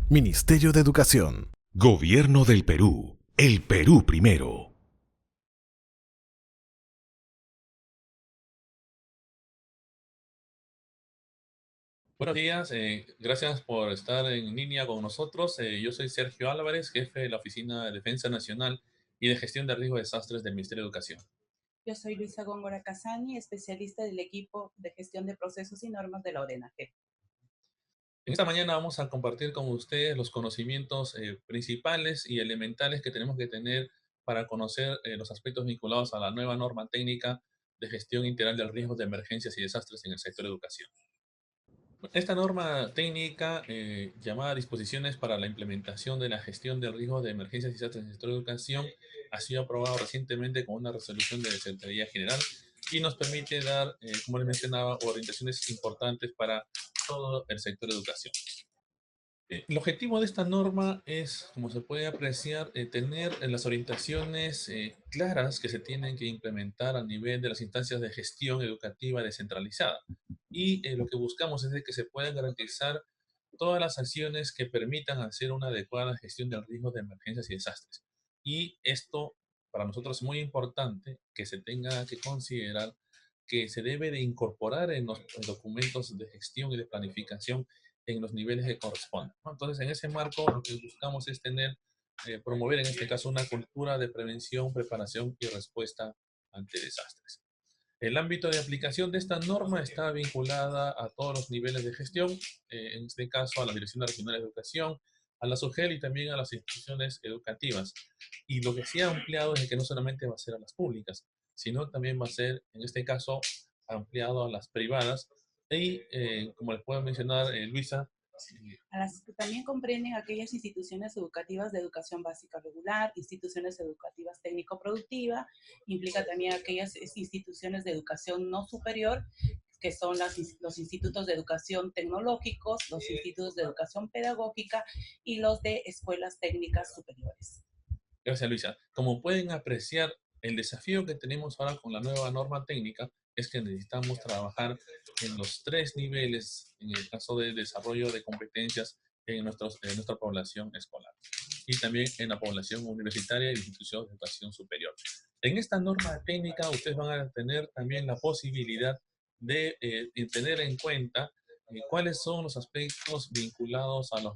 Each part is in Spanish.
Ministerio de Educación. Gobierno del Perú. El Perú primero. Buenos días, gracias por estar en línea con nosotros. Yo soy Sergio Álvarez, jefe de la Oficina de Defensa Nacional y de Gestión de Riesgo de Desastres del Ministerio de Educación. Yo soy Luisa Góngora Casani, especialista del equipo de gestión de procesos y normas de la ODENAG. En esta mañana vamos a compartir con ustedes los conocimientos principales y elementales que tenemos que tener para conocer los aspectos vinculados a la nueva norma técnica de gestión integral de riesgos de emergencias y desastres en el sector de educación. Esta norma técnica, llamada Disposiciones para la implementación de la gestión del riesgo de emergencias y desastres en el sector de educación, ha sido aprobado recientemente con una resolución de Secretaría General y nos permite dar, como les mencionaba, orientaciones importantes para todo el sector de educación. El objetivo de esta norma es, como se puede apreciar, tener las orientaciones claras que se tienen que implementar a nivel de las instancias de gestión educativa descentralizada. Y lo que buscamos es de que se puedan garantizar todas las acciones que permitan hacer una adecuada gestión del riesgo de emergencias y desastres. Y esto, para nosotros es muy importante que se tenga que considerar que se debe de incorporar en los documentos de gestión y de planificación en los niveles que corresponden, ¿no? Entonces, en ese marco, lo que buscamos es tener, promover en este caso una cultura de prevención, preparación y respuesta ante desastres. El ámbito de aplicación de esta norma está vinculada a todos los niveles de gestión, en este caso a la Dirección Regional de Educación, a la SUGEL y también a las instituciones educativas. Y lo que sí ha ampliado es que no solamente va a ser a las públicas, sino también va a ser, en este caso, ampliado a las privadas. Y, como les puedo mencionar, Luisa, A las que también comprenden aquellas instituciones educativas de educación básica regular, instituciones educativas técnico-productiva, implica también aquellas instituciones de educación no superior, que son los institutos de educación tecnológicos, los institutos de educación pedagógica y los de escuelas técnicas superiores. gracias, Luisa. Como pueden apreciar, el desafío que tenemos ahora con la nueva norma técnica es que necesitamos trabajar en los tres niveles, en el caso de desarrollo de competencias en nuestra población escolar y también en la población universitaria y instituciones de educación superior. En esta norma técnica ustedes van a tener también la posibilidad de tener en cuenta cuáles son los aspectos vinculados a la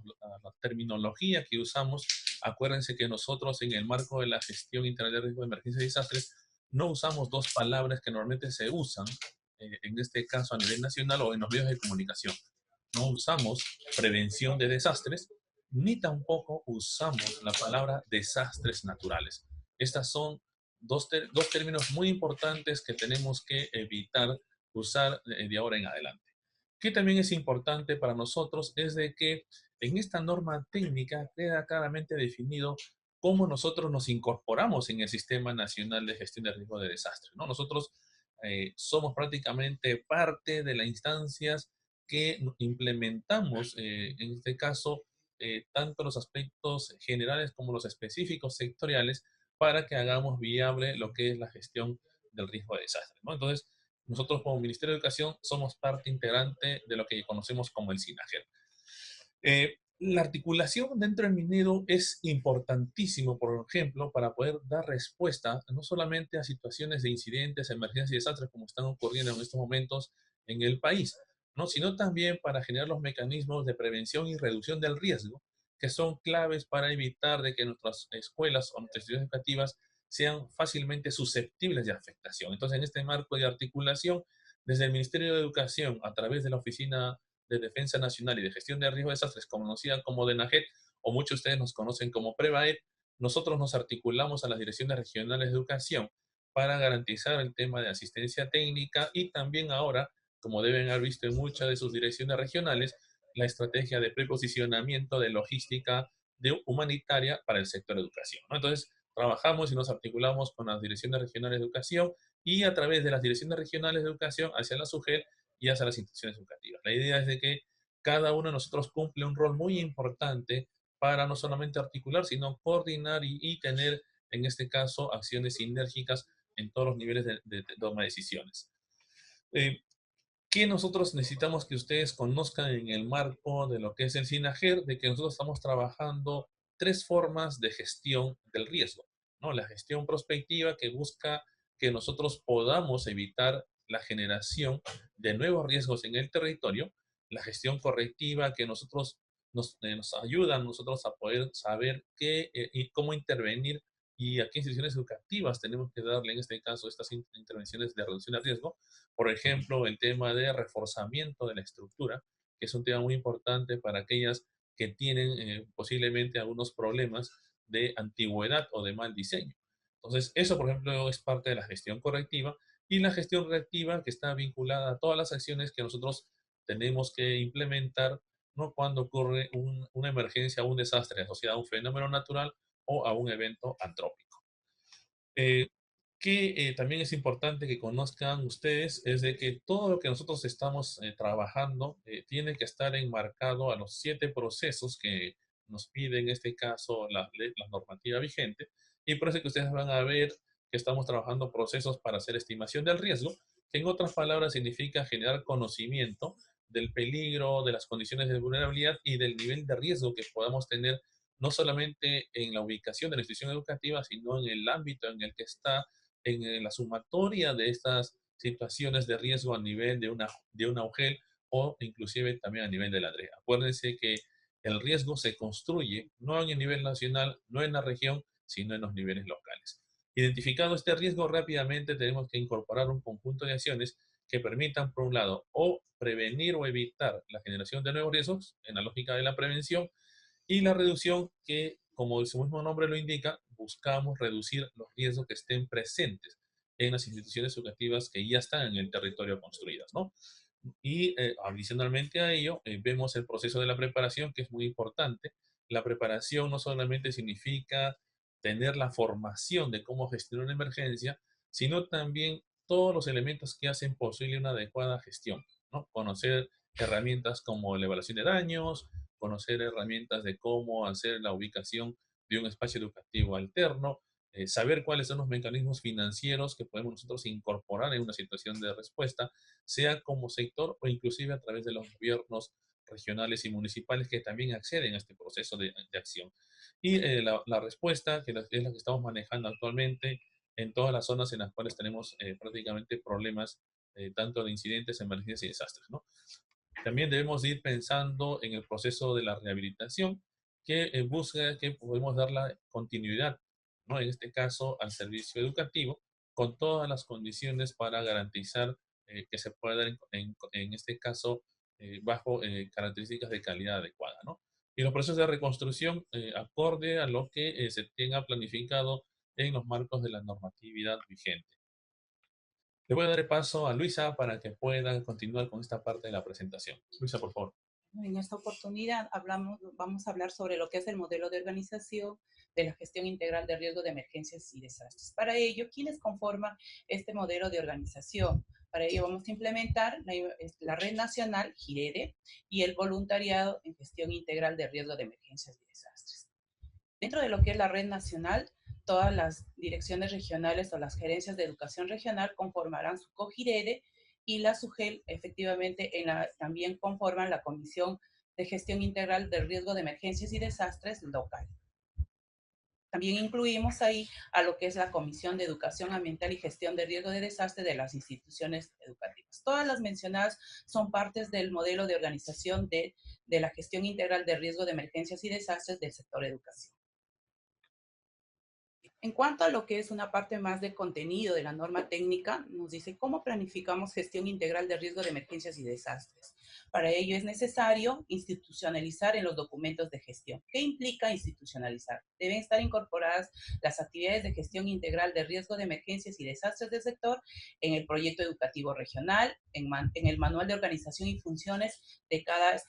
terminología que usamos. Acuérdense que nosotros en el marco de la gestión integral de riesgo de emergencia y desastres no usamos dos palabras que normalmente se usan, en este caso a nivel nacional o en los medios de comunicación. No usamos prevención de desastres, ni tampoco usamos la palabra desastres naturales. Estas son dos términos muy importantes que tenemos que evitar usar de ahora en adelante. Que también es importante para nosotros es de que en esta norma técnica queda claramente definido cómo nosotros nos incorporamos en el Sistema Nacional de Gestión de Riesgo de Desastres, ¿no? Nosotros somos prácticamente parte de las instancias que implementamos, en este caso, tanto los aspectos generales como los específicos sectoriales para que hagamos viable lo que es la gestión del riesgo de desastre, ¿no? Entonces, nosotros como Ministerio de Educación somos parte integrante de lo que conocemos como el SINAGER. La articulación dentro del minero es importantísimo, por ejemplo, para poder dar respuesta no solamente a situaciones de incidentes, emergencias y desastres como están ocurriendo en estos momentos en el país, ¿no? Sino también para generar los mecanismos de prevención y reducción del riesgo, que son claves para evitar de que nuestras escuelas o nuestras instituciones educativas sean fácilmente susceptibles de afectación. Entonces, en este marco de articulación, desde el Ministerio de Educación, a través de la Oficina de Defensa Nacional y de Gestión de Riesgo de Desastres, conocida como DENAGET, o muchos de ustedes nos conocen como PREVAED, nosotros nos articulamos a las direcciones regionales de educación para garantizar el tema de asistencia técnica y también ahora, como deben haber visto en muchas de sus direcciones regionales, la estrategia de preposicionamiento de logística humanitaria para el sector educación, ¿no? Entonces, trabajamos y nos articulamos con las direcciones regionales de educación y a través de las direcciones regionales de educación hacia la SUGEL y hacia las instituciones educativas. La idea es de que cada uno de nosotros cumple un rol muy importante para no solamente articular, sino coordinar y tener, en este caso, acciones sinérgicas en todos los niveles de toma de decisiones. Eh, ¿Qué nosotros necesitamos que ustedes conozcan en el marco de lo que es el SINAGER? De que nosotros estamos trabajando tres formas de gestión del riesgo, ¿no? La gestión prospectiva, que busca que nosotros podamos evitar la generación de nuevos riesgos en el territorio. La gestión correctiva, que nos ayuda a nosotros a poder saber qué y cómo intervenir y a qué instituciones educativas tenemos que darle, en este caso, estas intervenciones de reducción de riesgo. Por ejemplo, el tema de reforzamiento de la estructura, que es un tema muy importante para aquellas que tienen posiblemente algunos problemas de antigüedad o de mal diseño. Entonces, eso, por ejemplo, es parte de la gestión correctiva, y la gestión reactiva, que está vinculada a todas las acciones que nosotros tenemos que implementar, ¿no? Cuando ocurre una emergencia o un desastre asociado a un fenómeno natural o a un evento antrópico. Eh, que también es importante que conozcan ustedes es de que todo lo que nosotros estamos trabajando tiene que estar enmarcado a los 7 procesos que nos pide en este caso la normativa vigente, y por eso que ustedes van a ver que estamos trabajando procesos para hacer estimación del riesgo, que en otras palabras significa generar conocimiento del peligro, de las condiciones de vulnerabilidad y del nivel de riesgo que podamos tener, no solamente en la ubicación de la institución educativa, sino en el ámbito en el que está, en la sumatoria de estas situaciones de riesgo a nivel de una UGEL o inclusive también a nivel de la DRE. Acuérdense que el riesgo se construye no en el nivel nacional, no en la región, sino en los niveles locales. Identificado este riesgo, rápidamente tenemos que incorporar un conjunto de acciones que permitan, por un lado, o prevenir o evitar la generación de nuevos riesgos, en la lógica de la prevención, y la reducción, que, como su mismo nombre lo indica, buscamos reducir los riesgos que estén presentes en las instituciones educativas que ya están en el territorio construidas, ¿no? Y adicionalmente a ello, vemos el proceso de la preparación, que es muy importante. La preparación no solamente significa tener la formación de cómo gestionar una emergencia, sino también todos los elementos que hacen posible una adecuada gestión, ¿no? Conocer herramientas como la evaluación de daños, conocer herramientas de cómo hacer la ubicación de un espacio educativo alterno, saber cuáles son los mecanismos financieros que podemos nosotros incorporar en una situación de respuesta, sea como sector o inclusive a través de los gobiernos regionales y municipales que también acceden a este proceso de acción. Y la respuesta, que es la que estamos manejando actualmente en todas las zonas en las cuales tenemos prácticamente problemas tanto de incidentes, emergencias y desastres, ¿no? También debemos ir pensando en el proceso de la rehabilitación, que busca que podemos dar la continuidad, ¿no? En este caso, al servicio educativo, con todas las condiciones para garantizar que se pueda dar, en este caso, bajo características de calidad adecuada, ¿no? Y los procesos de reconstrucción, acorde a lo que se tenga planificado en los marcos de la normatividad vigente. Le voy a dar el paso a Luisa para que pueda continuar con esta parte de la presentación. Luisa, por favor. En esta oportunidad vamos a hablar sobre lo que es el modelo de organización de la gestión integral de riesgo de emergencias y desastres. Para ello, ¿quiénes conforman este modelo de organización? Para ello vamos a implementar la Red Nacional, GIREDE, y el voluntariado en gestión integral de riesgo de emergencias y desastres. Dentro de lo que es la Red Nacional, todas las direcciones regionales o las gerencias de educación regional conformarán su COGIREDE, y la SUGEL efectivamente también conforman la Comisión de Gestión Integral del Riesgo de Emergencias y Desastres local. También incluimos ahí a lo que es la Comisión de Educación Ambiental y Gestión de Riesgo de Desastre de las instituciones educativas. Todas las mencionadas son partes del modelo de organización de la gestión integral de riesgo de emergencias y desastres del sector educación. En cuanto a lo que es una parte más de contenido de la norma técnica, nos dice cómo planificamos gestión integral de riesgo de emergencias y desastres. Para ello es necesario institucionalizar en los documentos de gestión. ¿Qué implica institucionalizar? Deben estar incorporadas las actividades de gestión integral de riesgo de emergencias y desastres del sector en el proyecto educativo regional, en el manual de organización y funciones de cada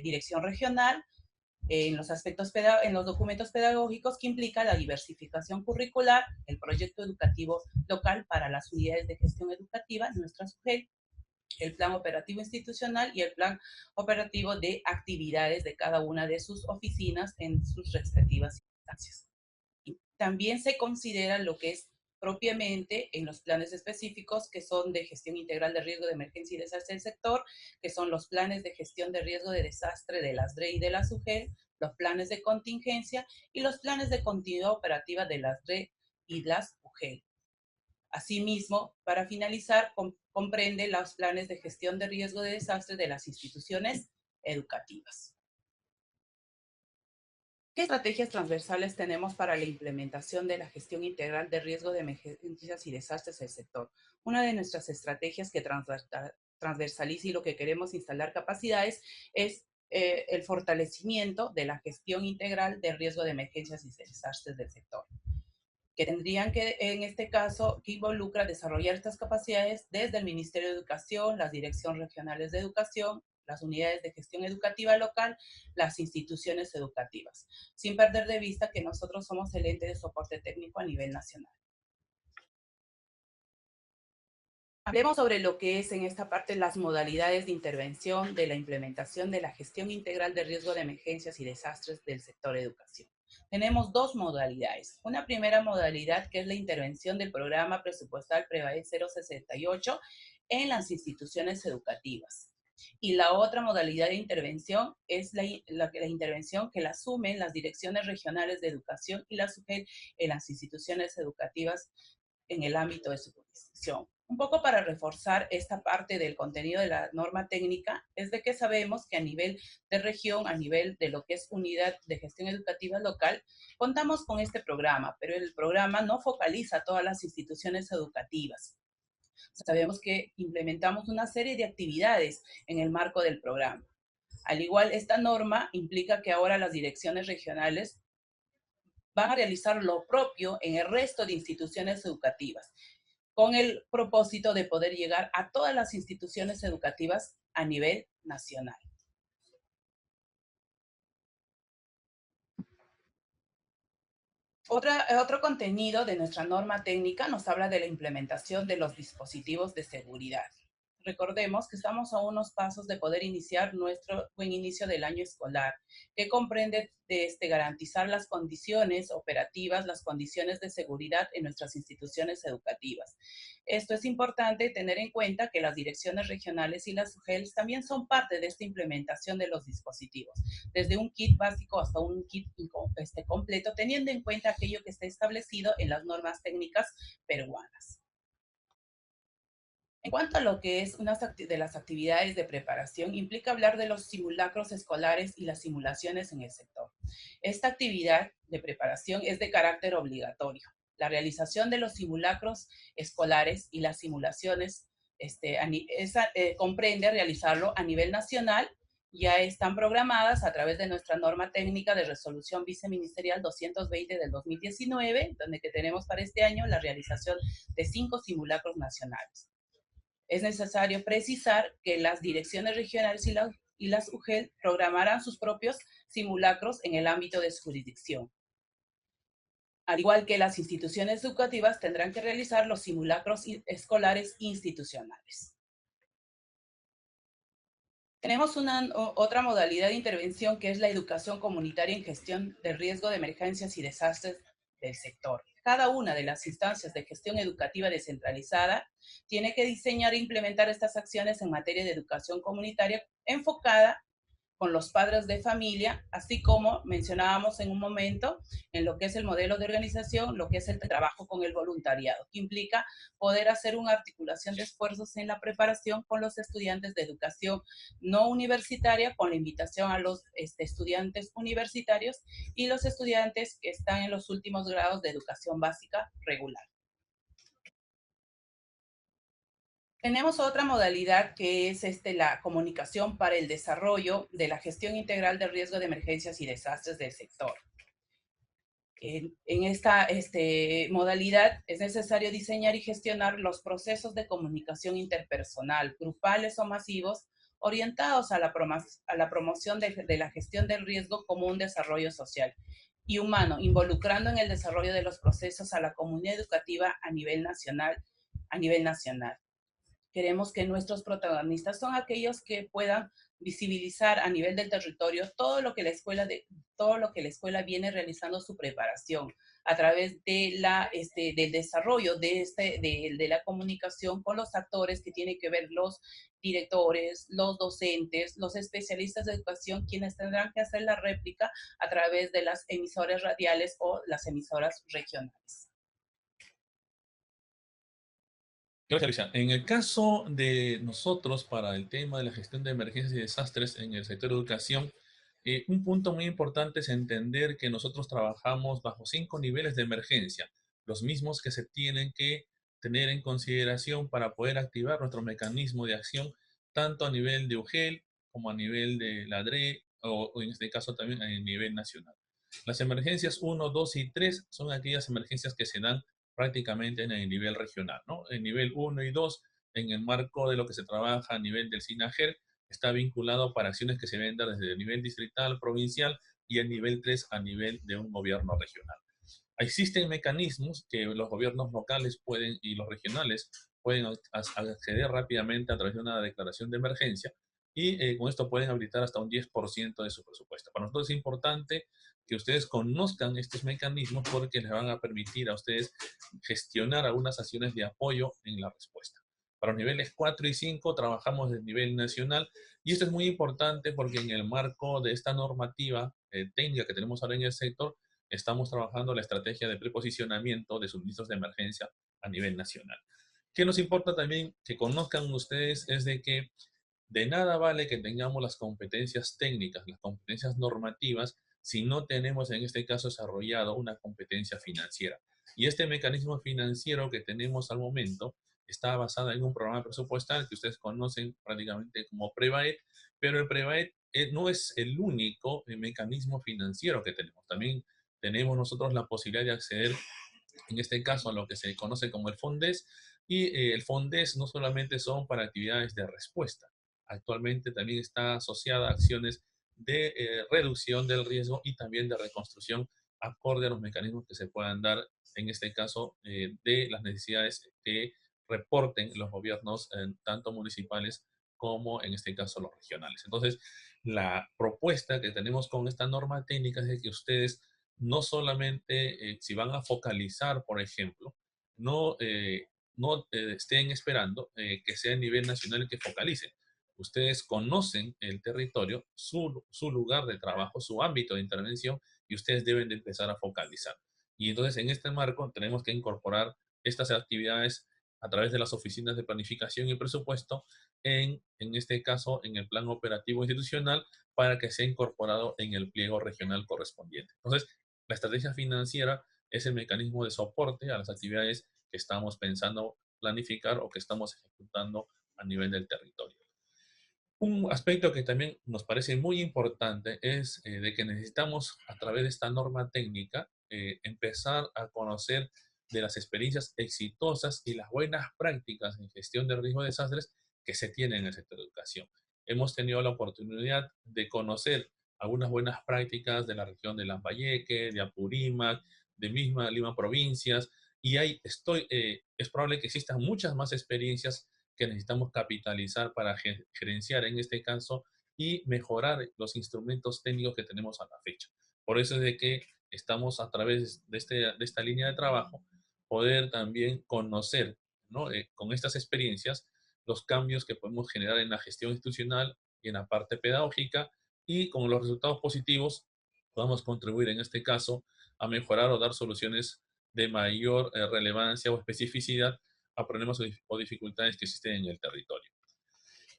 dirección regional, en los aspectos en los documentos pedagógicos, que implica la diversificación curricular, el proyecto educativo local para las unidades de gestión educativa, nuestra SUGEL, el plan operativo institucional y el plan operativo de actividades de cada una de sus oficinas en sus respectivas instancias. Y también se considera lo que es propiamente en los planes específicos que son de gestión integral de riesgo de emergencia y desastre del sector, que son los planes de gestión de riesgo de desastre de las DRE y de la SUGEL, los planes de contingencia y los planes de continuidad operativa de las DRE y las UGEL. Asimismo, para finalizar, comprende los planes de gestión de riesgo de desastre de las instituciones educativas. ¿Qué estrategias transversales tenemos para la implementación de la gestión integral de riesgo de emergencias y desastres del sector? Una de nuestras estrategias que transversaliza y lo que queremos instalar capacidades es el fortalecimiento de la gestión integral de riesgo de emergencias y desastres del sector, que tendrían que, en este caso, que involucra desarrollar estas capacidades desde el Ministerio de Educación, las direcciones regionales de educación, las unidades de gestión educativa local, las instituciones educativas, sin perder de vista que nosotros somos el ente de soporte técnico a nivel nacional. Hablemos sobre lo que es en esta parte las modalidades de intervención de la implementación de la gestión integral de riesgo de emergencias y desastres del sector educación. Tenemos dos modalidades. Una primera modalidad que es la intervención del programa presupuestal PREVAE 068 en las instituciones educativas. Y la otra modalidad de intervención es la intervención que la asumen las direcciones regionales de educación y la SUGEL en las instituciones educativas en el ámbito de su jurisdicción. Un poco para reforzar esta parte del contenido de la norma técnica, es de que sabemos que a nivel de región, a nivel de lo que es unidad de gestión educativa local, contamos con este programa, pero el programa no focaliza a todas las instituciones educativas. Sabemos que implementamos una serie de actividades en el marco del programa. Al igual, esta norma implica que ahora las direcciones regionales van a realizar lo propio en el resto de instituciones educativas, con el propósito de poder llegar a todas las instituciones educativas a nivel nacional. Otro contenido de nuestra norma técnica nos habla de la implementación de los dispositivos de seguridad. Recordemos que estamos a unos pasos de poder iniciar nuestro buen inicio del año escolar, que comprende garantizar las condiciones operativas, las condiciones de seguridad en nuestras instituciones educativas. Esto es importante tener en cuenta que las direcciones regionales y las UGELs también son parte de esta implementación de los dispositivos, desde un kit básico hasta un kit completo, teniendo en cuenta aquello que está establecido en las normas técnicas peruanas. En cuanto a lo que es una de las actividades de preparación, implica hablar de los simulacros escolares y las simulaciones en el sector. Esta actividad de preparación es de carácter obligatorio. La realización de los simulacros escolares y las simulaciones comprende realizarlo a nivel nacional. Ya están programadas a través de nuestra norma técnica de resolución viceministerial 220 del 2019, donde que tenemos para este año la realización de 5 simulacros nacionales. Es necesario precisar que las direcciones regionales y las UGEL programarán sus propios simulacros en el ámbito de su jurisdicción. Al igual que las instituciones educativas tendrán que realizar los simulacros escolares institucionales. Tenemos otra modalidad de intervención que es la educación comunitaria en gestión de riesgo de emergencias y desastres del sector. Cada una de las instancias de gestión educativa descentralizada tiene que diseñar e implementar estas acciones en materia de educación comunitaria enfocada con los padres de familia, así como mencionábamos en un momento en lo que es el modelo de organización, lo que es el trabajo con el voluntariado, que implica poder hacer una articulación de esfuerzos en la preparación con los estudiantes de educación no universitaria, con la invitación a los estudiantes universitarios y los estudiantes que están en los últimos grados de educación básica regular. Tenemos otra modalidad que es la comunicación para el desarrollo de la gestión integral de riesgo de emergencias y desastres del sector. En esta modalidad es necesario diseñar y gestionar los procesos de comunicación interpersonal, grupales o masivos, orientados a la promoción de la gestión del riesgo como un desarrollo social y humano, involucrando en el desarrollo de los procesos a la comunidad educativa a nivel nacional. Queremos que nuestros protagonistas son aquellos que puedan visibilizar a nivel del territorio todo lo que todo lo que la escuela viene realizando su preparación a través de del desarrollo de la comunicación con los actores que tienen que ver los directores, los docentes, los especialistas de educación, quienes tendrán que hacer la réplica a través de las emisoras radiales o las emisoras regionales. Gracias, Alicia. En el caso de nosotros, para el tema de la gestión de emergencias y desastres en el sector de educación, un punto muy importante es entender que nosotros trabajamos bajo 5 niveles de emergencia, los mismos que se tienen que tener en consideración para poder activar nuestro mecanismo de acción, tanto a nivel de UGEL como a nivel de la DRE o en este caso también a nivel nacional. Las emergencias 1, 2 y 3 son aquellas emergencias que se dan prácticamente en el nivel regional, ¿no? El nivel 1 y 2, en el marco de lo que se trabaja a nivel del SINAGER, está vinculado para acciones que se ven desde el nivel distrital, provincial y el nivel 3 a nivel de un gobierno regional. Existen mecanismos que los gobiernos locales pueden y los regionales pueden acceder rápidamente a través de una declaración de emergencia y con esto pueden habilitar hasta un 10% de su presupuesto. Para nosotros es importante que ustedes conozcan estos mecanismos porque les van a permitir a ustedes gestionar algunas acciones de apoyo en la respuesta. Para los niveles 4 y 5 trabajamos desde nivel nacional y esto es muy importante porque en el marco de esta normativa técnica que tenemos ahora en el sector, estamos trabajando la estrategia de preposicionamiento de suministros de emergencia a nivel nacional. ¿Qué nos importa también que conozcan ustedes? Es de que de nada vale que tengamos las competencias técnicas, las competencias normativas, si no tenemos en este caso desarrollado una competencia financiera. Y este mecanismo financiero que tenemos al momento está basado en un programa presupuestal que ustedes conocen prácticamente como PREVAED, pero el PREVAED no es el único mecanismo financiero que tenemos. También tenemos nosotros la posibilidad de acceder, en este caso, a lo que se conoce como el FONDES, y el FONDES no solamente son para actividades de respuesta, actualmente también está asociada a acciones de reducción del riesgo y también de reconstrucción acorde a los mecanismos que se puedan dar, en este caso, de las necesidades que reporten los gobiernos, tanto municipales como en este caso los regionales. Entonces, la propuesta que tenemos con esta norma técnica es de que ustedes no solamente, si van a focalizar, por ejemplo, no estén esperando que sea a nivel nacional el que focalicen. Ustedes conocen el territorio, su lugar de trabajo, su ámbito de intervención, y ustedes deben de empezar a focalizar. Y entonces en este marco tenemos que incorporar estas actividades a través de las oficinas de planificación y presupuesto, en este caso en el plan operativo institucional, para que sea incorporado en el pliego regional correspondiente. Entonces, la estrategia financiera es el mecanismo de soporte a las actividades que estamos pensando planificar o que estamos ejecutando a nivel del territorio. Un aspecto que también nos parece muy importante es de que necesitamos, a través de esta norma técnica, empezar a conocer de las experiencias exitosas y las buenas prácticas en gestión de riesgo de desastres que se tienen en el sector de educación. Hemos tenido la oportunidad de conocer algunas buenas prácticas de la región de Lambayeque, de Apurímac, de misma Lima provincias, y es probable que existan muchas más experiencias que necesitamos capitalizar para gerenciar en este caso y mejorar los instrumentos técnicos que tenemos a la fecha. Por eso es de que estamos a través de esta línea de trabajo poder también conocer, ¿no? Con estas experiencias los cambios que podemos generar en la gestión institucional y en la parte pedagógica, y con los resultados positivos podamos contribuir en este caso a mejorar o dar soluciones de mayor relevancia o especificidad a problemas o dificultades que existen en el territorio.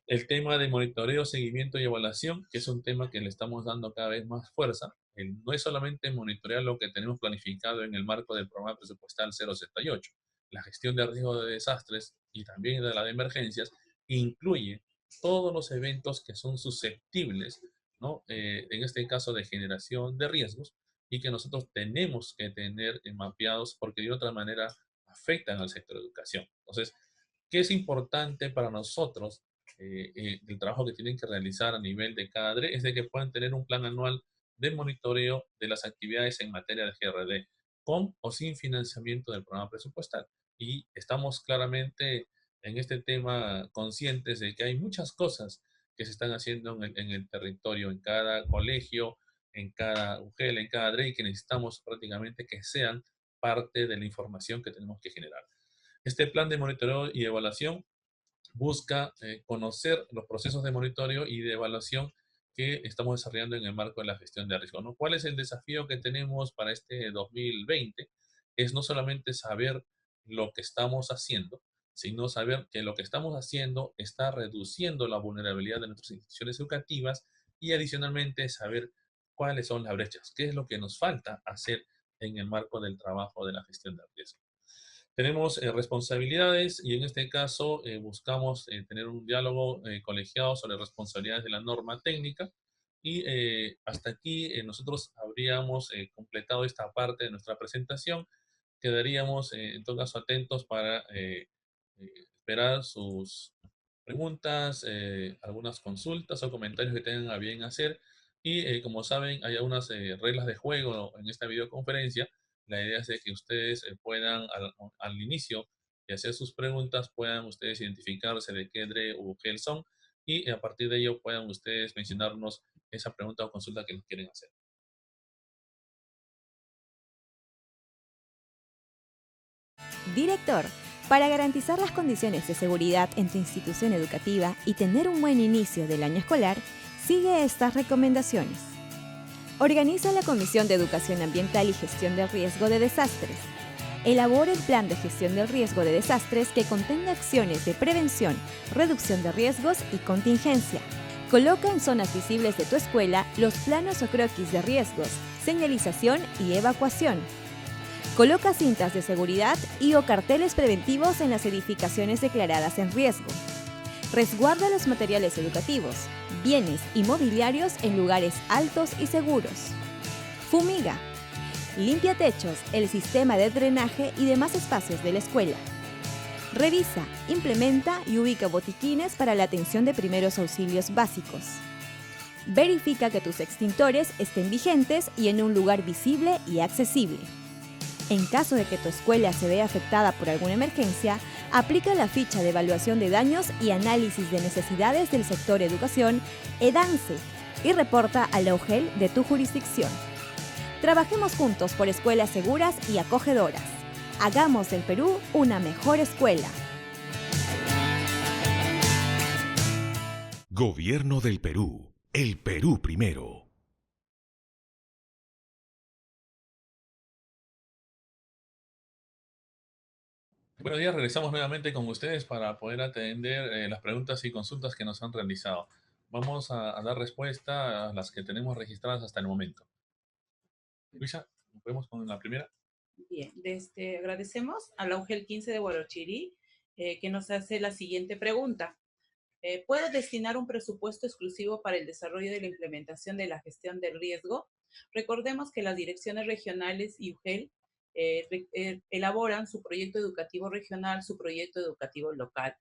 El tema de monitoreo, seguimiento y evaluación, que es un tema que le estamos dando cada vez más fuerza, no es solamente monitorear lo que tenemos planificado en el marco del programa presupuestal 068. La gestión de riesgo de desastres y también de la de emergencias incluye todos los eventos que son susceptibles, ¿no? En este caso de generación de riesgos, y que nosotros tenemos que tener mapeados porque de otra manera afectan al sector de educación. Entonces, ¿qué es importante para nosotros? El trabajo que tienen que realizar a nivel de cada DRE es de que puedan tener un plan anual de monitoreo de las actividades en materia de GRD, con o sin financiamiento del programa presupuestal. Y estamos claramente en este tema conscientes de que hay muchas cosas que se están haciendo en el territorio, en cada colegio, en cada UGEL, en cada DRE, que necesitamos prácticamente que sean parte de la información que tenemos que generar. Este plan de monitoreo y evaluación busca conocer los procesos de monitoreo y de evaluación que estamos desarrollando en el marco de la gestión de riesgo, ¿no? ¿Cuál es el desafío que tenemos para este 2020? Es no solamente saber lo que estamos haciendo, sino saber que lo que estamos haciendo está reduciendo la vulnerabilidad de nuestras instituciones educativas y adicionalmente saber cuáles son las brechas, qué es lo que nos falta hacer en el marco del trabajo de la gestión de riesgo. Tenemos responsabilidades y en este caso buscamos tener un diálogo colegiado sobre responsabilidades de la norma técnica y hasta aquí nosotros habríamos completado esta parte de nuestra presentación. Quedaríamos en todo caso atentos para esperar sus preguntas, algunas consultas o comentarios que tengan a bien hacer. Y como saben, hay algunas reglas de juego en esta videoconferencia. La idea es de que ustedes puedan al inicio de hacer sus preguntas, puedan ustedes identificarse de qué DRE o GEL son y a partir de ello puedan ustedes mencionarnos esa pregunta o consulta que les quieren hacer. Director, para garantizar las condiciones de seguridad en tu institución educativa y tener un buen inicio del año escolar, sigue estas recomendaciones. Organiza la Comisión de Educación Ambiental y Gestión del Riesgo de Desastres. Elabora el plan de gestión del riesgo de desastres que contenga acciones de prevención, reducción de riesgos y contingencia. Coloca en zonas visibles de tu escuela los planos o croquis de riesgos, señalización y evacuación. Coloca cintas de seguridad y o carteles preventivos en las edificaciones declaradas en riesgo. Resguarda los materiales educativos, bienes y mobiliarios en lugares altos y seguros. Fumiga. Limpia techos, el sistema de drenaje y demás espacios de la escuela. Revisa, implementa y ubica botiquines para la atención de primeros auxilios básicos. Verifica que tus extintores estén vigentes y en un lugar visible y accesible. En caso de que tu escuela se vea afectada por alguna emergencia, aplica la ficha de evaluación de daños y análisis de necesidades del sector educación, EDANCE, y reporta a la UGEL de tu jurisdicción. Trabajemos juntos por escuelas seguras y acogedoras. Hagamos del Perú una mejor escuela. Gobierno del Perú. El Perú primero. Buenos días, regresamos nuevamente con ustedes para poder atender las preguntas y consultas que nos han realizado. Vamos a dar respuesta a las que tenemos registradas hasta el momento. Luisa, ¿nos vemos con la primera? Bien, agradecemos a la UGEL 15 de Huarochirí que nos hace la siguiente pregunta. ¿Puedo destinar un presupuesto exclusivo para el desarrollo de la implementación de la gestión del riesgo? Recordemos que las direcciones regionales y UGEL elaboran su proyecto educativo regional, su proyecto educativo local.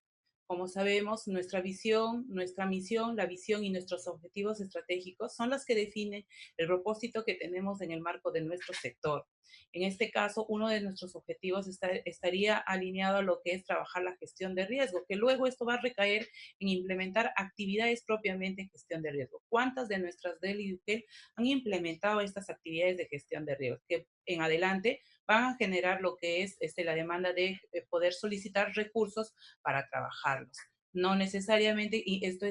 Como sabemos, nuestra visión, nuestra misión, la visión y nuestros objetivos estratégicos son las que definen el propósito que tenemos en el marco de nuestro sector. En este caso, uno de nuestros objetivos estaría alineado a lo que es trabajar la gestión de riesgo, que luego esto va a recaer en implementar actividades propiamente en gestión de riesgo. ¿Cuántas de nuestras DEL y UGEL han implementado estas actividades de gestión de riesgo? Que en adelante van a generar lo que es la demanda de poder solicitar recursos para trabajarlos. No necesariamente, y esto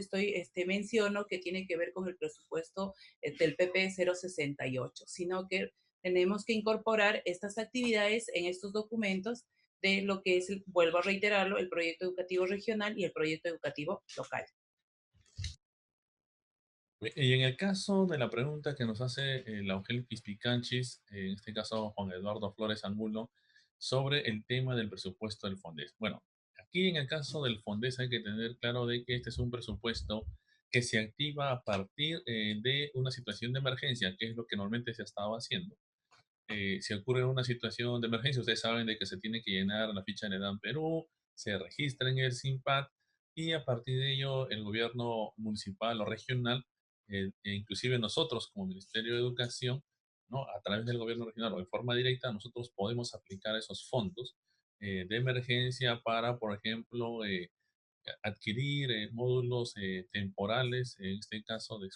menciono que tiene que ver con el presupuesto del PP 068, sino que tenemos que incorporar estas actividades en estos documentos de lo que es, vuelvo a reiterarlo, el proyecto educativo regional y el proyecto educativo local. Y en el caso de la pregunta que nos hace la Eugel Pispicanchis, en este caso Juan Eduardo Flores Angulo, sobre el tema del presupuesto del FONDES. Bueno, aquí en el caso del FONDES hay que tener claro de que este es un presupuesto que se activa a partir de una situación de emergencia, que es lo que normalmente se estaba haciendo. Si ocurre una situación de emergencia, ustedes saben de que se tiene que llenar la ficha de EDAN Perú, se registra en el SIMPAD y a partir de ello el gobierno municipal o regional, e inclusive nosotros como Ministerio de Educación, ¿no? A través del gobierno regional o de forma directa, nosotros podemos aplicar esos fondos de emergencia para, por ejemplo, adquirir módulos temporales, en este caso de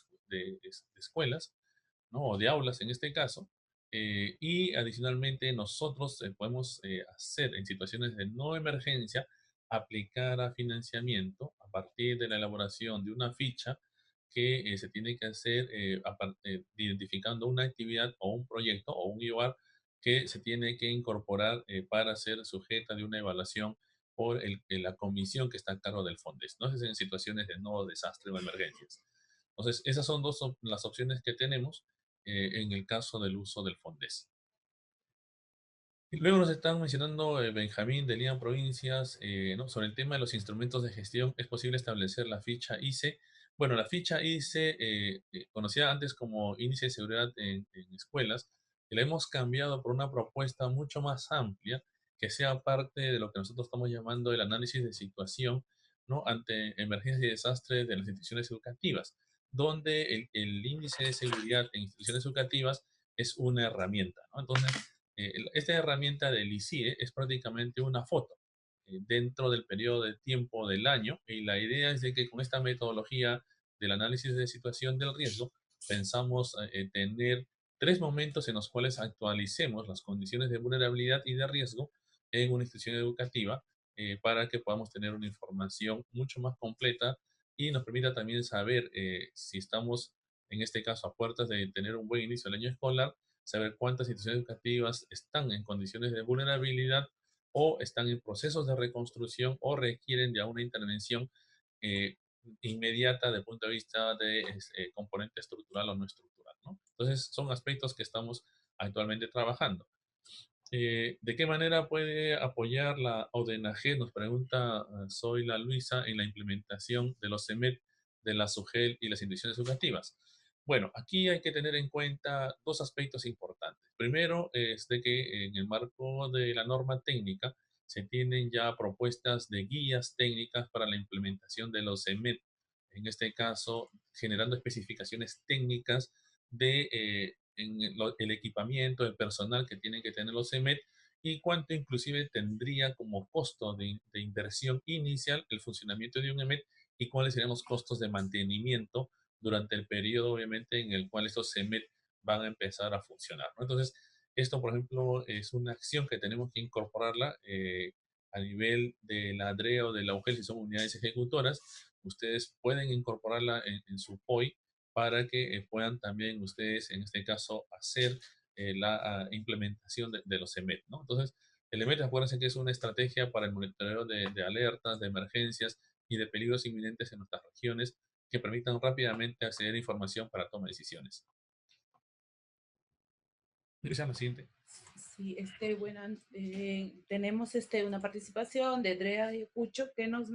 escuelas, ¿no? O de aulas en este caso. Y adicionalmente nosotros podemos hacer en situaciones de no emergencia, aplicar a financiamiento a partir de la elaboración de una ficha que se tiene que hacer identificando una actividad o un proyecto o un IOR que se tiene que incorporar para ser sujeta de una evaluación por la comisión que está a cargo del FONDES, ¿no? Es en situaciones de no desastre o emergencias. Entonces, esas son las opciones que tenemos en el caso del uso del FONDES. Y luego nos están mencionando Benjamín de Lian Provincias, ¿no? Sobre el tema de los instrumentos de gestión. ¿Es posible establecer la ficha ICE? Bueno, la ficha ICE, conocida antes como Índice de Seguridad en Escuelas, la hemos cambiado por una propuesta mucho más amplia que sea parte de lo que nosotros estamos llamando el análisis de situación, ¿no? Ante emergencias y desastres de las instituciones educativas, donde el índice de seguridad en instituciones educativas es una herramienta, ¿no? Entonces, esta herramienta del ICIE es prácticamente una foto dentro del periodo de tiempo del año, y la idea es de que con esta metodología del análisis de situación del riesgo pensamos tener 3 momentos en los cuales actualicemos las condiciones de vulnerabilidad y de riesgo en una institución educativa para que podamos tener una información mucho más completa y nos permita también saber si estamos en este caso a puertas de tener un buen inicio del año escolar, saber cuántas instituciones educativas están en condiciones de vulnerabilidad o están en procesos de reconstrucción o requieren de una intervención eh, inmediata desde el punto de vista de componente estructural o no estructural, ¿no? Entonces, son aspectos que estamos actualmente trabajando. ¿De qué manera puede apoyar la ODNAG? Nos pregunta Soy la Luisa en la implementación de los CEMET de la SUGEL y las instituciones educativas. Bueno, aquí hay que tener en cuenta 2 aspectos importantes. Primero es de que en el marco de la norma técnica se tienen ya propuestas de guías técnicas para la implementación de los CEMET. En este caso, generando especificaciones técnicas de el equipamiento, el personal que tienen que tener los CEMET y cuánto inclusive tendría como costo de inversión inicial el funcionamiento de un EMET y cuáles serían los costos de mantenimiento durante el periodo, obviamente, en el cual estos CEMET van a empezar a funcionar, ¿no? Entonces, esto, por ejemplo, es una acción que tenemos que incorporarla a nivel de la ADRE o de la UGEL, si son unidades ejecutoras. Ustedes pueden incorporarla en su POI para que puedan también ustedes, en este caso, hacer la implementación de los EMET, ¿no? Entonces, el EMET, acuérdense que es una estrategia para el monitoreo de alertas, de emergencias y de peligros inminentes en nuestras regiones que permitan rápidamente acceder a información para toma de decisiones. Esa es la siguiente. Sí, bueno, tenemos una participación de Drea Pucho que nos,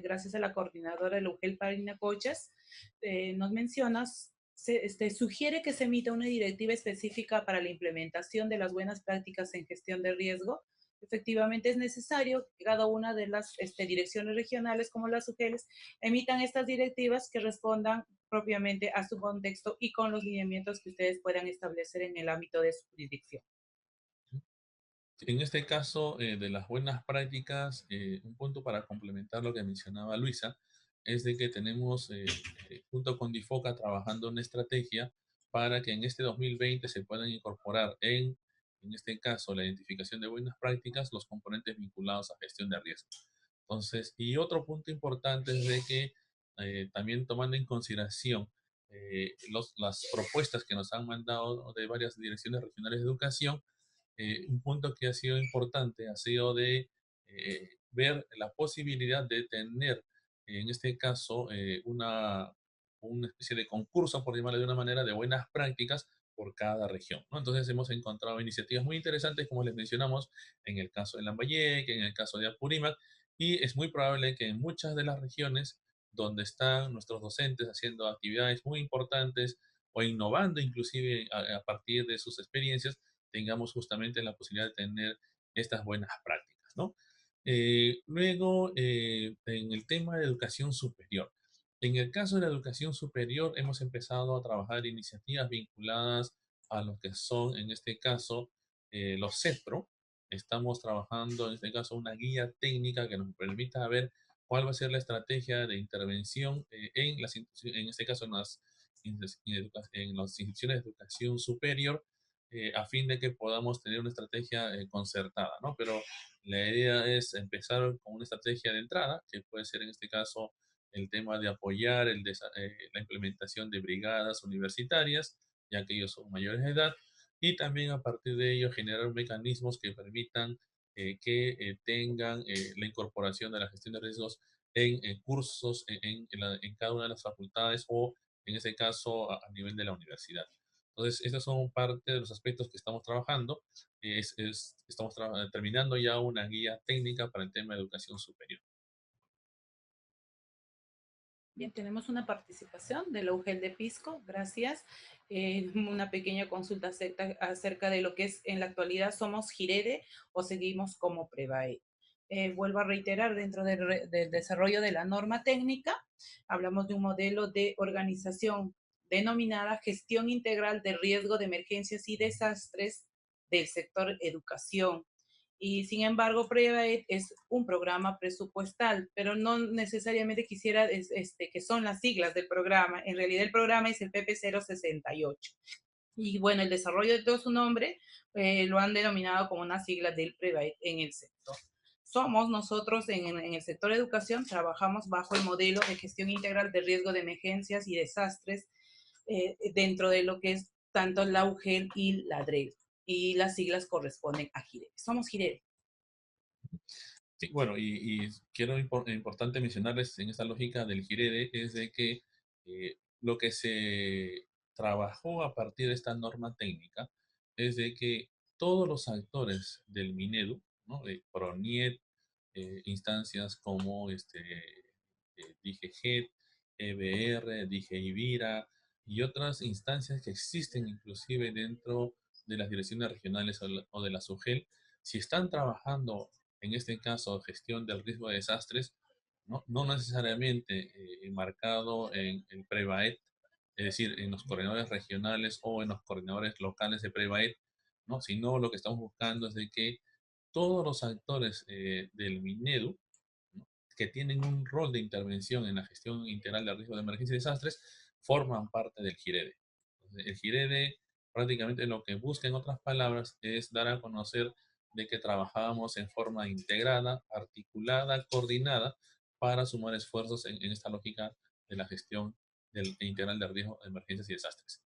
gracias a la coordinadora de UGEL Parinacochas, nos mencionas, sugiere que se emita una directiva específica para la implementación de las buenas prácticas en gestión de riesgo. Efectivamente es necesario que cada una de las direcciones regionales como las UGELs emitan estas directivas que respondan propiamente a su contexto y con los lineamientos que ustedes puedan establecer en el ámbito de su jurisdicción. En este caso de las buenas prácticas, un punto para complementar lo que mencionaba Luisa, es de que tenemos junto con DIFOCA trabajando una estrategia para que en este 2020 se puedan incorporar en este caso, la identificación de buenas prácticas, los componentes vinculados a gestión de riesgo. Entonces, y otro punto importante es de que también tomando en consideración las propuestas que nos han mandado de varias direcciones regionales de educación, un punto que ha sido importante ha sido de ver la posibilidad de tener, en este caso, una especie de concurso, por llamarlo de una manera, de buenas prácticas por cada región, ¿no? Entonces hemos encontrado iniciativas muy interesantes, como les mencionamos, en el caso de Lambayeque, en el caso de Apurímac, y es muy probable que en muchas de las regiones donde están nuestros docentes haciendo actividades muy importantes o innovando inclusive a partir de sus experiencias, tengamos justamente la posibilidad de tener estas buenas prácticas, ¿no? Luego, en el tema de educación superior. En el caso de la educación superior, hemos empezado a trabajar iniciativas vinculadas a lo que son, en este caso, los CEPRO. Estamos trabajando, en este caso, una guía técnica que nos permita ver cuál va a ser la estrategia de intervención en las en este caso en las instituciones de educación superior, a fin de que podamos tener una estrategia concertada, ¿no? Pero la idea es empezar con una estrategia de entrada, que puede ser en este caso el tema de apoyar la implementación de brigadas universitarias, ya que ellos son mayores de edad, y también a partir de ello generar mecanismos que permitan que tengan la incorporación de la gestión de riesgos en cursos en cada una de las facultades o en ese caso a nivel de la universidad. Entonces, estos son parte de los aspectos que estamos trabajando. Estamos terminando ya una guía técnica para el tema de educación superior. Bien, tenemos una participación de la UGEL de Pisco, gracias. Una pequeña consulta acerca de lo que es en la actualidad, ¿somos GIREDE o seguimos como PREVAE? Vuelvo a reiterar, dentro del desarrollo de la norma técnica, hablamos de un modelo de organización denominada Gestión Integral de Riesgo de Emergencias y Desastres del sector educación. Y sin embargo, PREVAED es un programa presupuestal, pero no necesariamente quisiera que son las siglas del programa. En realidad el programa es el PP068. Y bueno, el desarrollo de todo su nombre lo han denominado como una sigla del PREVAED en el sector. Somos nosotros en el sector educación, trabajamos bajo el modelo de gestión integral de riesgo de emergencias y desastres dentro de lo que es tanto la UGEL y la DREL. Y las siglas corresponden a GIREDE. Somos GIREDE. Sí, bueno, y quiero importante mencionarles en esta lógica del GIREDE es de que lo que se trabajó a partir de esta norma técnica es de que todos los actores del Minedu, ¿no? PRONIET, instancias como DGGET, EBR, DGIVIRA y otras instancias que existen inclusive dentro de las direcciones regionales o de la SUGEL, si están trabajando en este caso gestión del riesgo de desastres, no necesariamente enmarcado en el PREVAED, es decir, en los coordinadores regionales o en los coordinadores locales de PREVAED, ¿no? Sino lo que estamos buscando es de que todos los actores del Minedu, ¿no? Que tienen un rol de intervención en la gestión integral de riesgo de emergencia y desastres, forman parte del GIREDE. Entonces, el GIREDE prácticamente lo que busca, en otras palabras, es dar a conocer de que trabajábamos en forma integrada, articulada, coordinada, para sumar esfuerzos en esta lógica de la gestión integral de riesgo de emergencias y desastres.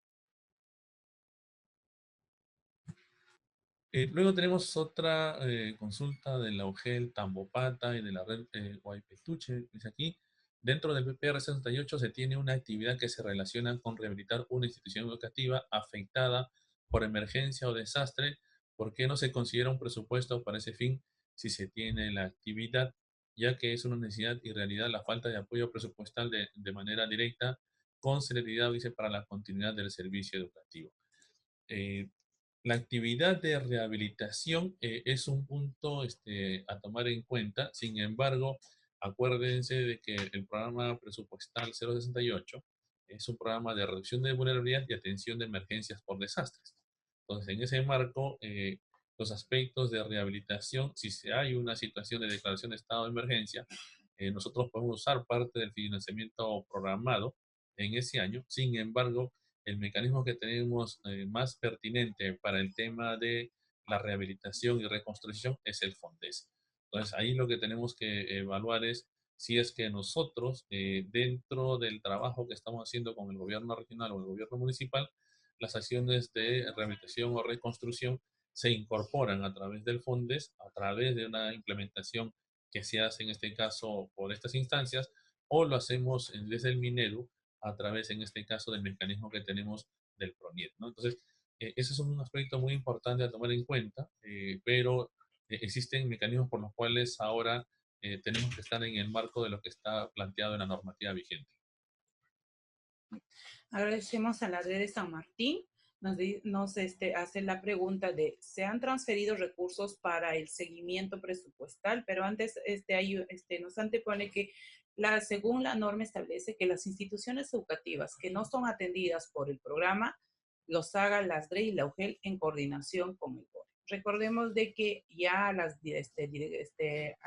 Luego tenemos otra consulta de la UGEL Tambopata y de la red Huaypetuche. Dice aquí, dentro del PPR 68 se tiene una actividad que se relaciona con rehabilitar una institución educativa afectada por emergencia o desastre. ¿Por qué no se considera un presupuesto para ese fin si se tiene la actividad? Ya que es una necesidad y realidad la falta de apoyo presupuestal de manera directa, con celeridad, dice, para la continuidad del servicio educativo. La actividad de rehabilitación es un punto a tomar en cuenta. Sin embargo, acuérdense de que el programa presupuestal 068 es un programa de reducción de vulnerabilidad y atención de emergencias por desastres. Entonces, en ese marco, los aspectos de rehabilitación, si hay una situación de declaración de estado de emergencia, nosotros podemos usar parte del financiamiento programado en ese año. Sin embargo, el mecanismo que tenemos más pertinente para el tema de la rehabilitación y reconstrucción es el FONDES. Entonces, ahí lo que tenemos que evaluar es si es que nosotros, dentro del trabajo que estamos haciendo con el gobierno regional o el gobierno municipal, las acciones de rehabilitación o reconstrucción se incorporan a través del FONDES, a través de una implementación que se hace en este caso por estas instancias, o lo hacemos desde el Minedu a través, en este caso, del mecanismo que tenemos del PRONIET, ¿no? Entonces, ese es un aspecto muy importante a tomar en cuenta, pero existen mecanismos por los cuales ahora tenemos que estar en el marco de lo que está planteado en la normativa vigente. Agradecemos a la red de San Martín. Nos hace la pregunta de, ¿se han transferido recursos para el seguimiento presupuestal? Pero antes nos antepone que según la norma establece que las instituciones educativas que no son atendidas por el programa, los haga las DRE y la UGEL en coordinación con el GORE. Recordemos de que ya a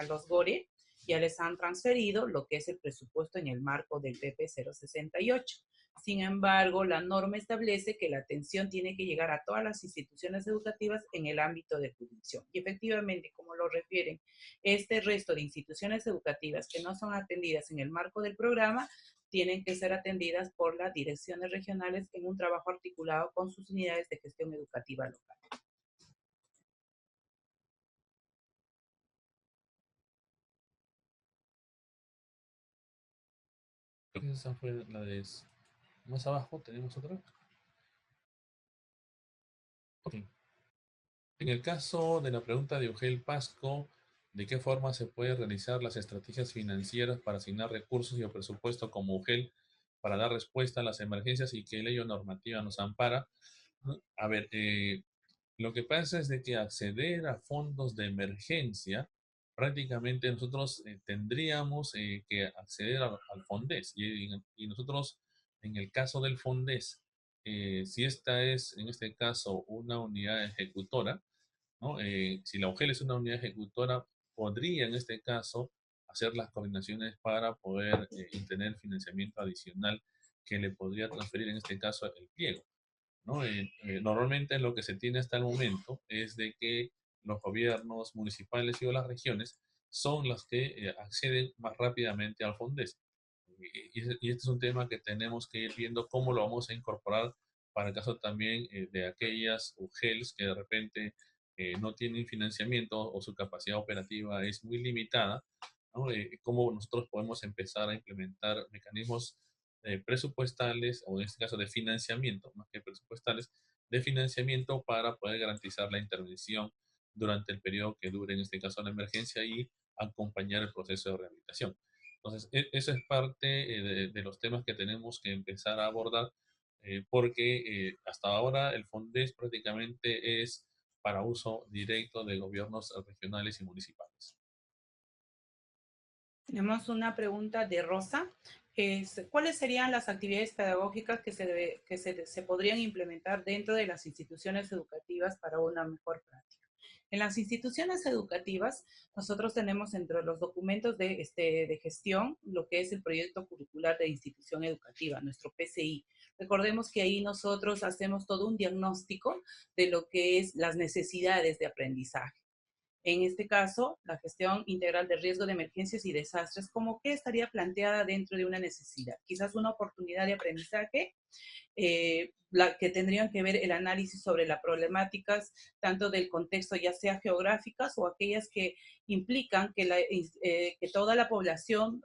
los GORE Ya les han transferido lo que es el presupuesto en el marco del PP 068. Sin embargo, la norma establece que la atención tiene que llegar a todas las instituciones educativas en el ámbito de jurisdicción. Y efectivamente, como lo refieren, este resto de instituciones educativas que no son atendidas en el marco del programa tienen que ser atendidas por las direcciones regionales en un trabajo articulado con sus unidades de gestión educativa local. Creo que esa fue la de... Más abajo tenemos otra. Ok. En el caso de la pregunta de Eugel Pasco, ¿de qué forma se puede realizar las estrategias financieras para asignar recursos y el presupuesto como Eugel para dar respuesta a las emergencias y qué ley o normativa nos ampara? A ver, lo que pasa es de que acceder a fondos de emergencia, prácticamente nosotros tendríamos que acceder al FONDES. Y nosotros, en el caso del FONDES, si esta es, en este caso, una unidad ejecutora, ¿no? Si la UGEL es una unidad ejecutora, podría en este caso hacer las coordinaciones para poder tener financiamiento adicional que le podría transferir en este caso el pliego, ¿no? Normalmente lo que se tiene hasta el momento es de que los gobiernos municipales y o las regiones son las que acceden más rápidamente al FONDES. Y este es un tema que tenemos que ir viendo cómo lo vamos a incorporar para el caso también de aquellas UGELs que de repente no tienen financiamiento o su capacidad operativa es muy limitada, ¿no? Cómo nosotros podemos empezar a implementar mecanismos presupuestales o en este caso de financiamiento, más que presupuestales, de financiamiento para poder garantizar la intervención durante el periodo que dure en este caso la emergencia y acompañar el proceso de rehabilitación. Entonces, eso es parte de los temas que tenemos que empezar a abordar porque hasta ahora el FONDES prácticamente es para uso directo de gobiernos regionales y municipales. Tenemos una pregunta de Rosa. ¿Cuáles serían las actividades pedagógicas que se podrían implementar dentro de las instituciones educativas para una mejor práctica? En las instituciones educativas, nosotros tenemos entre los documentos de gestión lo que es el proyecto curricular de institución educativa, nuestro PCI. Recordemos que ahí nosotros hacemos todo un diagnóstico de lo que es las necesidades de aprendizaje. En este caso, la gestión integral de riesgo de emergencias y desastres, ¿cómo que estaría planteada dentro de una necesidad? Quizás una oportunidad de aprendizaje, la que tendrían que ver el análisis sobre las problemáticas, tanto del contexto, ya sea geográficas o aquellas que implican que toda la población,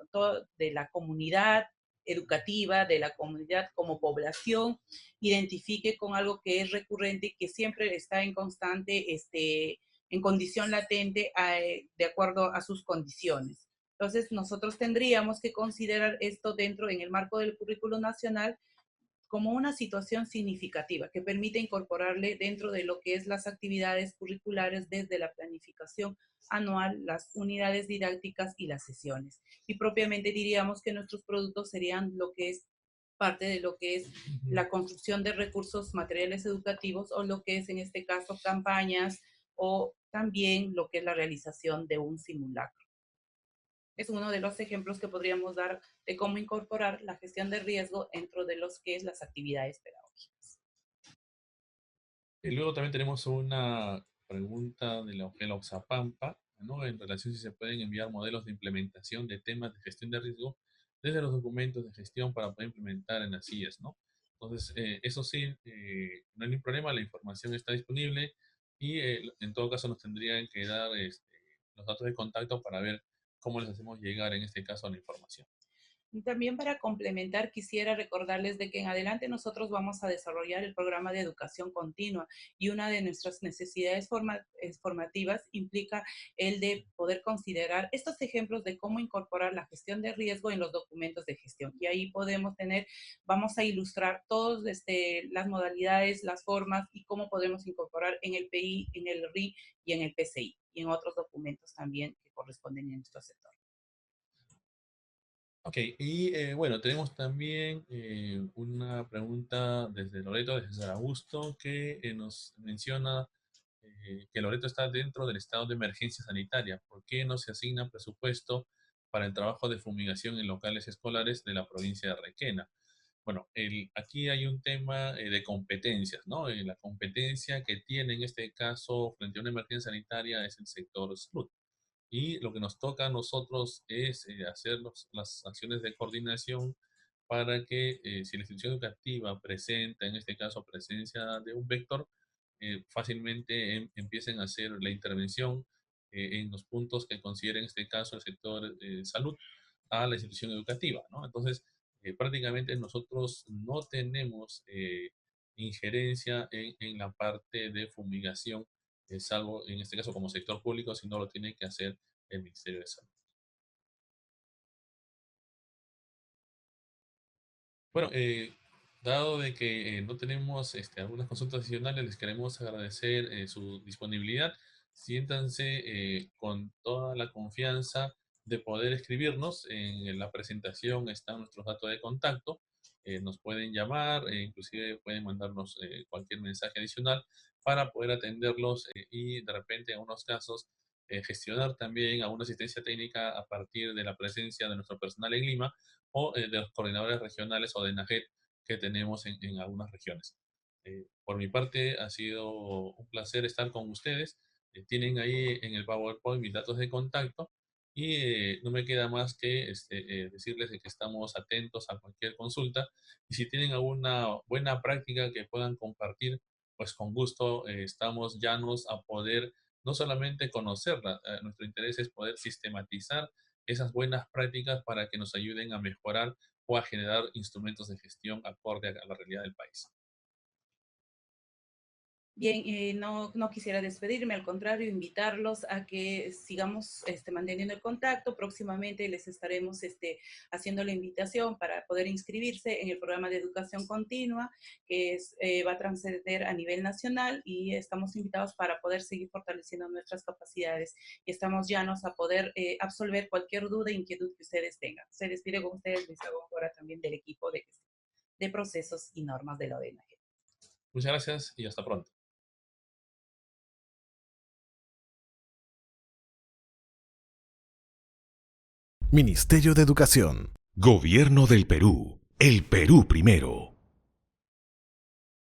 de la comunidad educativa, de la comunidad como población, identifique con algo que es recurrente y que siempre está en constante en condición latente de acuerdo a sus condiciones. Entonces, nosotros tendríamos que considerar esto dentro, en el marco del currículo nacional, como una situación significativa que permite incorporarle dentro de lo que es las actividades curriculares desde la planificación anual, las unidades didácticas y las sesiones. Y propiamente diríamos que nuestros productos serían lo que es parte de lo que es la construcción de recursos materiales educativos o lo que es en este caso campañas o también lo que es la realización de un simulacro. Es uno de los ejemplos que podríamos dar de cómo incorporar la gestión de riesgo dentro de los que es las actividades pedagógicas. Y luego también tenemos una pregunta de la Ogela Oxapampa, ¿no? En relación si se pueden enviar modelos de implementación de temas de gestión de riesgo desde los documentos de gestión para poder implementar en las IES, ¿no? Entonces, eso sí, no hay ningún problema, la información está disponible y en todo caso nos tendrían que dar los datos de contacto para ver cómo les hacemos llegar en este caso la información. Y también para complementar, quisiera recordarles de que en adelante nosotros vamos a desarrollar el programa de educación continua y una de nuestras necesidades formativas implica el de poder considerar estos ejemplos de cómo incorporar la gestión de riesgo en los documentos de gestión. Y ahí vamos a ilustrar todas las modalidades, las formas y cómo podemos incorporar en el PI, en el RI y en el PCI y en otros documentos también que corresponden a nuestro sector. Ok, y bueno, tenemos también una pregunta desde Loreto, desde San Augusto, que nos menciona que Loreto está dentro del estado de emergencia sanitaria. ¿Por qué no se asigna presupuesto para el trabajo de fumigación en locales escolares de la provincia de Requena. Bueno, aquí hay un tema de competencias, ¿no? La competencia que tiene en este caso frente a una emergencia sanitaria es el sector salud. Y lo que nos toca a nosotros es hacer las acciones de coordinación para que si la institución educativa presenta, en este caso, presencia de un vector, fácilmente empiecen a hacer la intervención en los puntos que consideren, en este caso, el sector salud a la institución educativa, ¿no? Entonces, prácticamente nosotros no tenemos injerencia en la parte de fumigación, salvo en este caso como sector público, si no lo tiene que hacer el Ministerio de Salud. Bueno, dado de que no tenemos algunas consultas adicionales, les queremos agradecer su disponibilidad. Siéntanse con toda la confianza de poder escribirnos. En la presentación están nuestros datos de contacto. Nos pueden llamar, inclusive pueden mandarnos cualquier mensaje adicional para poder atenderlos y de repente en unos casos gestionar también alguna asistencia técnica a partir de la presencia de nuestro personal en Lima o de los coordinadores regionales o de NAGET que tenemos en algunas regiones. Por mi parte, ha sido un placer estar con ustedes. Tienen ahí en el PowerPoint mis datos de contacto y no me queda más que decirles de que estamos atentos a cualquier consulta y si tienen alguna buena práctica que puedan compartir, pues con gusto estamos llanos a poder no solamente conocerla, nuestro interés es poder sistematizar esas buenas prácticas para que nos ayuden a mejorar o a generar instrumentos de gestión acorde a la realidad del país. Bien, no quisiera despedirme, al contrario, invitarlos a que sigamos manteniendo el contacto. Próximamente les estaremos haciendo la invitación para poder inscribirse en el programa de educación continua que va a trascender a nivel nacional y estamos invitados para poder seguir fortaleciendo nuestras capacidades y estamos llanos a poder absolver cualquier duda e inquietud que ustedes tengan. Se despide con ustedes, Luis ahora también del equipo de procesos y normas de la ONG. Muchas gracias y hasta pronto. Ministerio de Educación. Gobierno del Perú. El Perú primero.